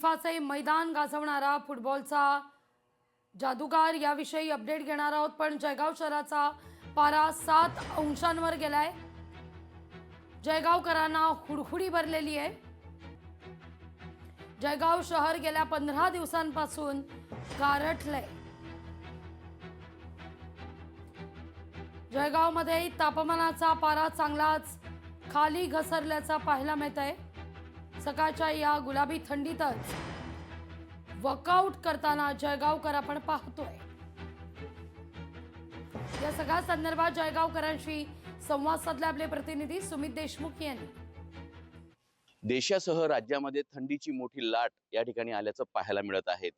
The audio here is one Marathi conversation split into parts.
फिफाचे मैदान गाजवणारा फुटबॉलचा जादूगार याविषयी अपडेट घेणार आहोत। पण जळगाव शहराचा पारा 7 अंशांवर गेलाय। जळगावकरांना हुडहुडी भरलेली आहे। जळगाव शहर गेल्या 15 दिवसांपासून गारठलंय। जळगावमध्ये तापमानाचा पारा चांगलाच खाली घसरल्याचा पाहायला मिळतंय। सकाळच्या या गुलाबी थंडीतच वर्कआउट करताना जळगावकर आपण पाहतोय। या सगळ्या संदर्भात जळगावकरांशी संवाद साधला आपले प्रतिनिधी सुमित देशमुख यांनी। देशासह राज्यामध्ये थंडीची मोठी लाट या ठिकाणी आल्याचं पाहायला मिळत आहे।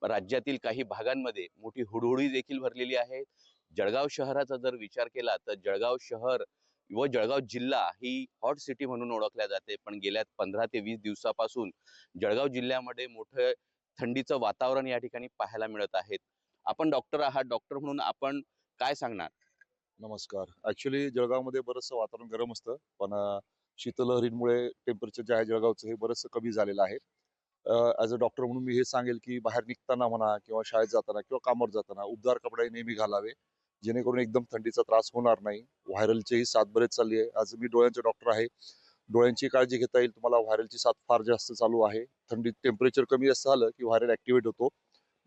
राज्यातील काही भागांमध्ये मोठी हुडहुडी देखील भरलेली आहे। जळगाव शहराचा जर विचार केला तर जळगाव शहर व जळगाव जिल्हा ही हॉट सिटी म्हणून ओळखल्या जाते। पण गेल्या 15 ते 20 दिवसापासून जळगाव जिल्ह्यामध्ये मोठे थंडीचं वातावरण या ठिकाणी पाहायला मिळत आहे। आपण डॉक्टर आहात, डॉक्टर म्हणून आपण काय सांगणार? नमस्कार। ऍक्च्युअली जळगावमध्ये बरंचसं वातावरण गरम असतं, पण शीतलहरींमुळे टेम्परेचर जे आहे जळगावचं हे बरंचसं कमी झालेलं आहे। ॲज अ डॉक्टर म्हणून मी हे सांगेल की बाहेर निघताना म्हणा किंवा शाळेत जाताना किंवा कामावर जाताना उबदार कपडे नेहमी घालावे, जेणेकरून एकदम थंडीचा त्रास होणार नाही। व्हायरलची साथ बरेच चालली आहे। आज मी डोळ्यांचे डॉक्टर आहे, डोळ्यांची काळजी घेता येईल तुम्हाला। व्हायरलची साथ फार जास्त चालू आहे। थंडीत टेम्परेचर कमी जास्त झालं की व्हायरल ऍक्टिव्हेट होतो।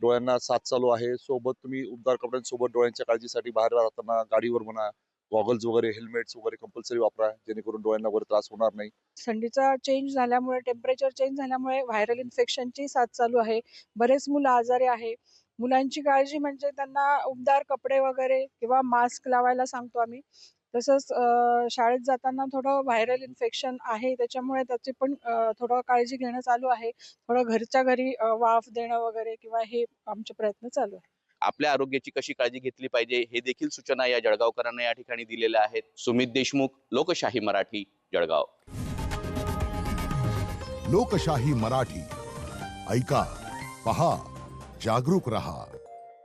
डोळ्यांना साथ चालू आहे। सोबत तुम्ही उबदार कपड्यांसोबत डोळ्यांच्या काळजीसाठी बाहेर जाताना गाडीवर म्हणा गॉगल्स वगैरे हेल्मेट्स वगैरे कंपल्सरी वापरा, जेणेकरून डोळ्यांना वगैरे त्रास होणार नाही। थंडीचा चेंज झाल्यामुळे टेम्परेचर चेंज झाल्यामुळे व्हायरल इन्फेक्शनची साथ चालू आहे। बरेच मुलं आजारी आहे। मुलांची काळजी म्हणजे त्यांना उबदार कपडे वगैरे किंवा मास्क लावायला सांगतो आम्ही। तसंच शाळेत जाताना थोडं व्हायरल इन्फेक्शन आहे, त्याच्यामुळे त्याची पण थोडं काळजी घेणं चालू आहे। थोडं घरच्या घरी वाफ देणं वगैरे किंवा हे आमचे प्रयत्न चालू आहे। आपल्या आरोग्याची कशी काळजी घेतली पाहिजे हे देखील सूचना या जळगावकरांना या ठिकाणी दिलेल्या आहेत। सुमित देशमुख, लोकशाही मराठी, जळगाव। लोकशाही मराठी ऐका, पहा, जागरूक रहा।